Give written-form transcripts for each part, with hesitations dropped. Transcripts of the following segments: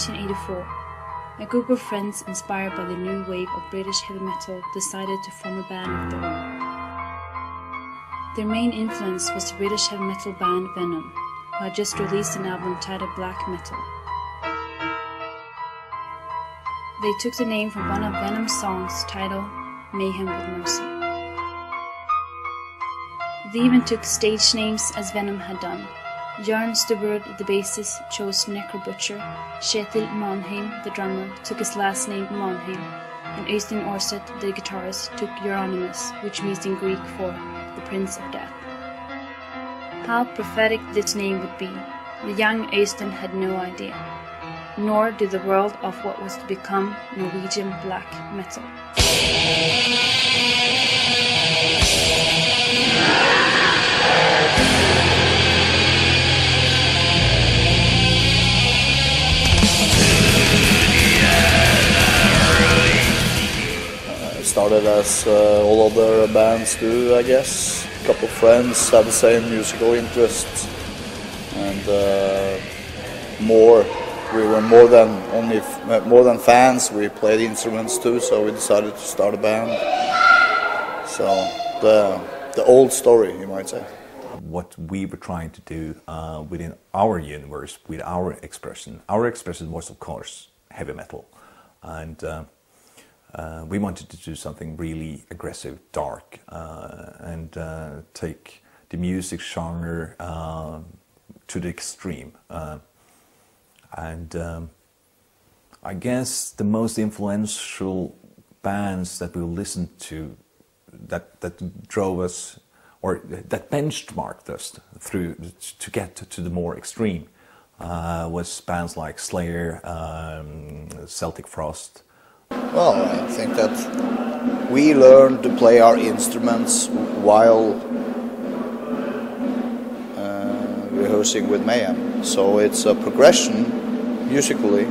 1984, a group of friends inspired by the new wave of British heavy metal decided to form a band of their own. Their main influence was the British heavy metal band Venom, who had just released an album titled Black Metal. They took the name from one of Venom's songs titled Mayhem with Mercy. They even took stage names as Venom had done. Jørn Stubberud, the bassist, chose Necro Butcher. Kjetil Manheim, the drummer, took his last name Manheim, and Øystein Aarseth, the guitarist, took Euronymous, which means in Greek for the Prince of Death. How prophetic this name would be, the young Øystein had no idea, nor did the world of what was to become Norwegian black metal. Started as all other bands do, I guess. A couple of friends had the same musical interests, and we were more than fans. We played instruments too, so we decided to start a band. So the old story, you might say. What we were trying to do within our universe, with our expression was of course heavy metal, and we wanted to do something really aggressive, dark, and take the music genre to the extreme. I guess the most influential bands that we listened to, that drove us, or that benchmarked us through to get to the more extreme, was bands like Slayer, Celtic Frost. Well, I think that we learned to play our instruments while rehearsing with Mayhem. So it's a progression, musically,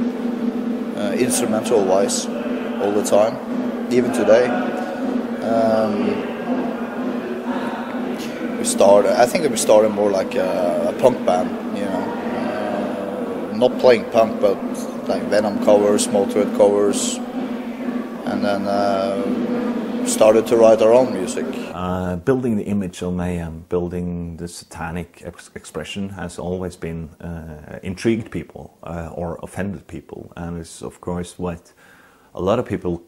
instrumental-wise, all the time, even today. I think we started more like a punk band, you know, not playing punk, but like Venom covers, Motorhead covers. And then started to write our own music. Building the image of Mayhem, building the satanic expression has always been intrigued people or offended people, and it's of course what a lot of people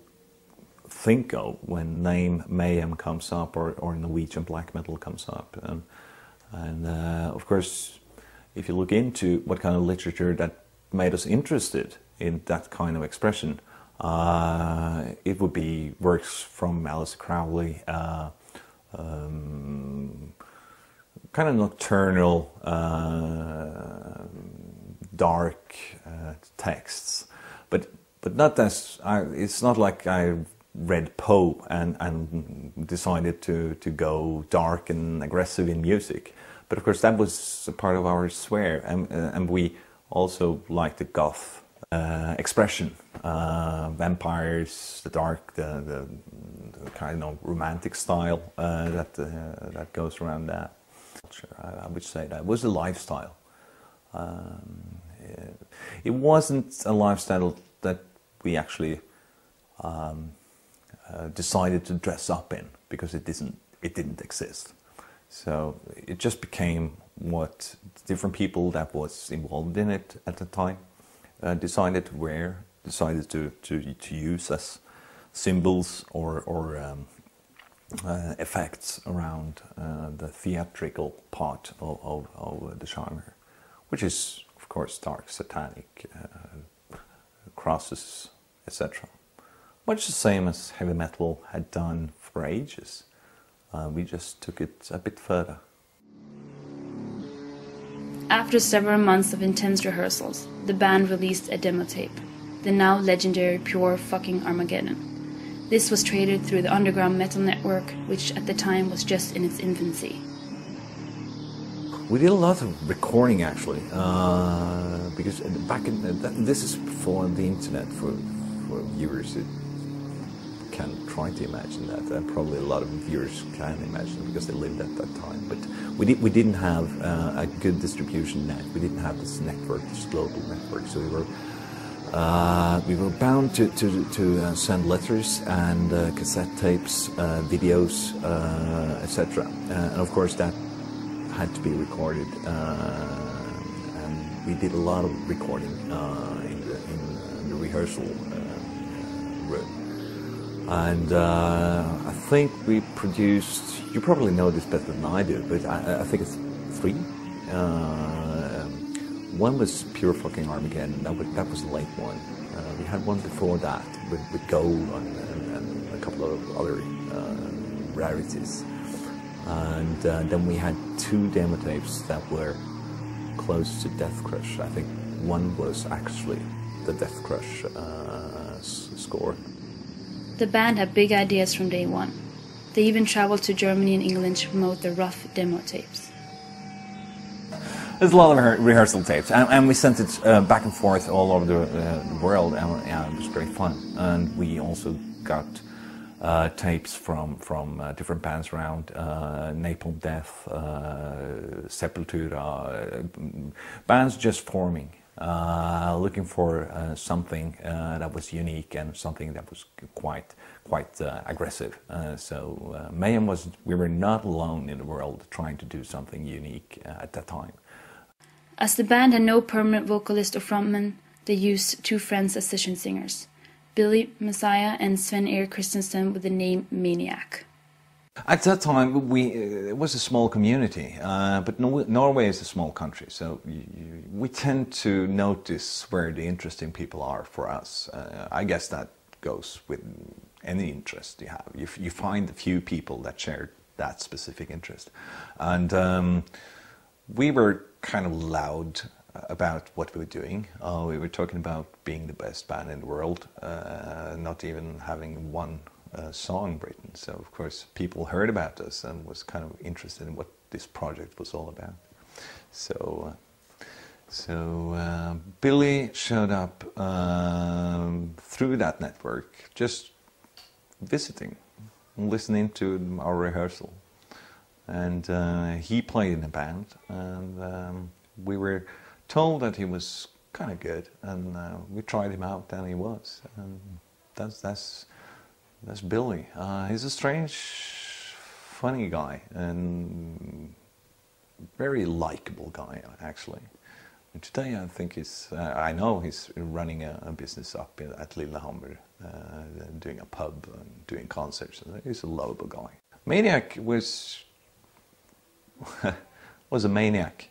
think of when name Mayhem comes up or Norwegian black metal comes up. And of course, if you look into what kind of literature that made us interested in that kind of expression, it would be works from Alistair Crowley, kind of nocturnal, dark texts, but not as it's not like I read Poe and decided to go dark and aggressive in music. But of course that was a part of our sphere, and we also liked the goth expression, vampires, the dark, the kind of romantic style that goes around that. I would say that was a lifestyle. It wasn't a lifestyle that we actually decided to dress up in, because it didn't exist. So it just became what different people that was involved in it at the time decided to wear, decided to use as symbols or effects around the theatrical part of the genre, which is of course dark, satanic, crosses, etc. Much the same as heavy metal had done for ages. We just took it a bit further. After several months of intense rehearsals, the band released a demo tape, the now legendary Pure Fucking Armageddon. This was traded through the underground metal network, which at the time was just in its infancy. We did a lot of recording actually, because back in this is before the internet for viewers. Can try to imagine that, and probably a lot of viewers can imagine because they lived at that time. But we didn't have a good distribution net. We didn't have this network, this global network. So we were We were bound to send letters and cassette tapes, videos, etc. And of course that had to be recorded. And we did a lot of recording in the rehearsal room. And I think we produced, you probably know this better than I do, but I think it's 3. One was Pure Fucking Armageddon. That was the late one. We had one before that with Gold and a couple of other rarities. And then we had 2 demo tapes that were close to Death Crush. I think one was actually the Death Crush score. The band had big ideas from day one. They even traveled to Germany and England to promote their rough demo tapes. There's a lot of rehearsal tapes, and we sent it back and forth all over the world, and it was great fun. And we also got tapes from different bands around, Napalm Death, Sepultura, bands just forming, looking for something that was unique and something that was quite aggressive. So Mayhem we were not alone in the world trying to do something unique at that time. As the band had no permanent vocalist or frontman, they used 2 friends as session singers, Billy Messiah and Sven Erik Christensen with the name Maniac. At that time, it was a small community, but Norway is a small country, so we tend to notice where the interesting people are for us. I guess that goes with any interest you have. You find a few people that share that specific interest. And we were kind of loud about what we were doing. We were talking about being the best band in the world, not even having one song written. So of course people heard about us and was kind of interested in what this project was all about. So Billy showed up through that network, just visiting, listening to our rehearsal. And he played in a band, and we were told that he was kind of good, and we tried him out, and he was. And that's Billy. He's a strange, funny guy, and very likable guy, actually. And today I think I know he's running a business up at Lillehammer, doing a pub and doing concerts. He's a lovable guy. Maniac was a maniac.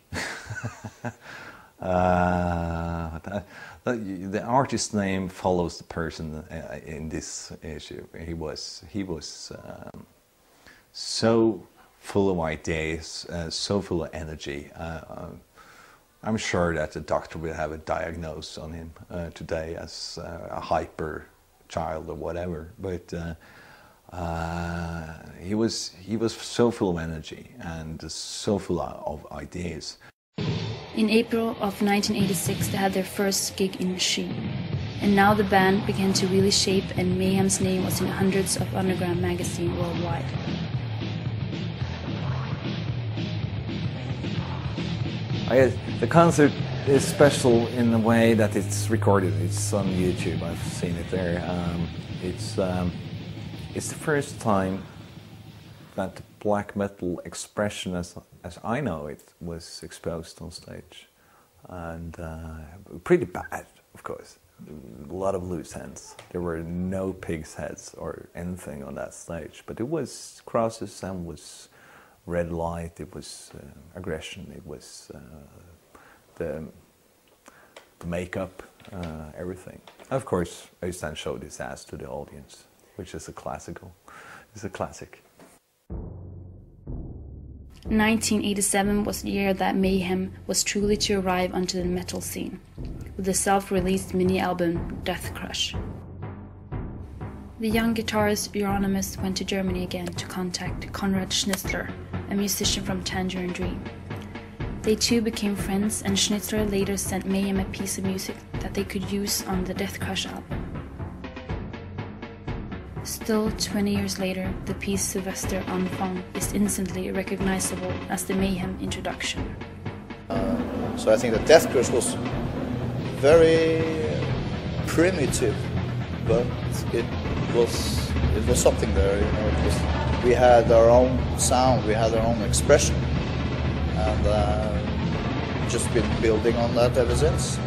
The artist name follows the person in this issue. He was so full of ideas, so full of energy. I'm sure that the doctor will have a diagnosis on him today as a hyper child or whatever, but he was so full of energy and so full of ideas. In April of 1986 they had their first gig in Machine, and now the band began to really shape, and Mayhem's name was in hundreds of underground magazines worldwide. The concert is special in the way that it's recorded. It's on YouTube. I've seen it there. It's the first time that the black metal expression, as I know it, was exposed on stage, and pretty bad, of course. A lot of loose ends. There were no pig's heads or anything on that stage, but it was crosses and was red light. It was aggression. It was the makeup, everything. Of course, Øystein showed his ass to the audience, which is a classic. 1987 was the year that Mayhem was truly to arrive onto the metal scene, with the self-released mini-album Death Crush. The young guitarist Euronymous went to Germany again to contact Konrad Schnitzler, a musician from Tangerine Dream. They two became friends, and Schnitzler later sent Mayhem a piece of music that they could use on the Death Crush album. Still, 20 years later, the piece Sylvester Enfant is instantly recognizable as the Mayhem introduction. So I think that Death Crush was very primitive, but it was something there. You know, we had our own sound, we had our own expression, and just been building on that ever since.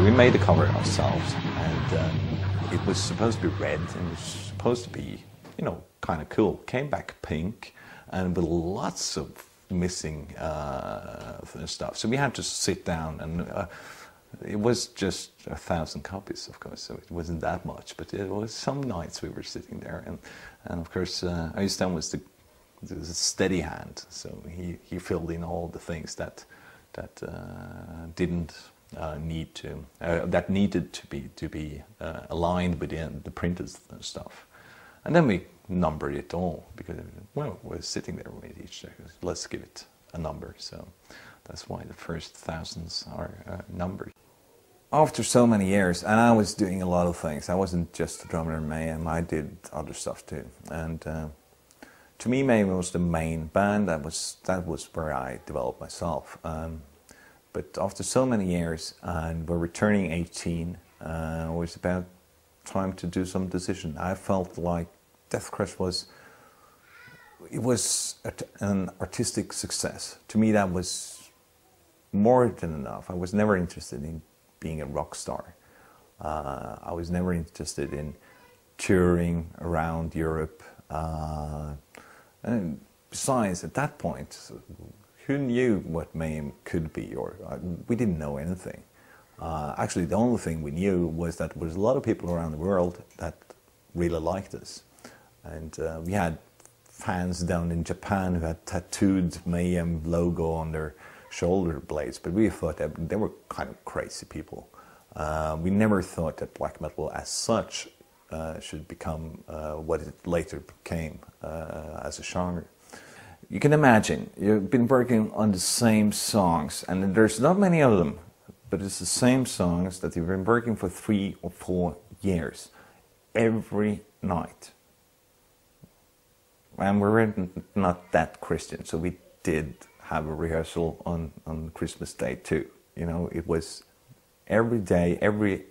We made the cover ourselves, and it was supposed to be red, and it was supposed to be, you know, kind of cool. Came back pink, and with lots of missing stuff. So we had to sit down, and it was just 1,000 copies, of course, so it wasn't that much. But it was some nights we were sitting there, and of course, Øystein was the steady hand, so he filled in all the things that didn't. That needed to be aligned with the printed stuff, and then we numbered it all because, well, we're sitting there with each. Let's give it a number. So that's why the first thousands are numbered. After so many years, and I was doing a lot of things. I wasn't just a drummer in Mayhem. I did other stuff too, and to me, Mayhem was the main band. That was where I developed myself. But after so many years, and we're returning 18, it was about time to do some decision. I felt like Death Crush was an artistic success. To me, that was more than enough. I was never interested in being a rock star. I was never interested in touring around Europe. And besides, at that point, who knew what Mayhem could be? Or we didn't know anything. Actually, the only thing we knew was that there was a lot of people around the world that really liked us, and we had fans down in Japan who had tattooed Mayhem logo on their shoulder blades. But we thought that they were kind of crazy people. We never thought that black metal, as such, should become what it later became as a genre. You can imagine, you've been working on the same songs, and there's not many of them, but it's the same songs that you've been working for 3 or 4 years, every night. And we're not that Christian, so we did have a rehearsal on Christmas Day too. You know, it was every day, every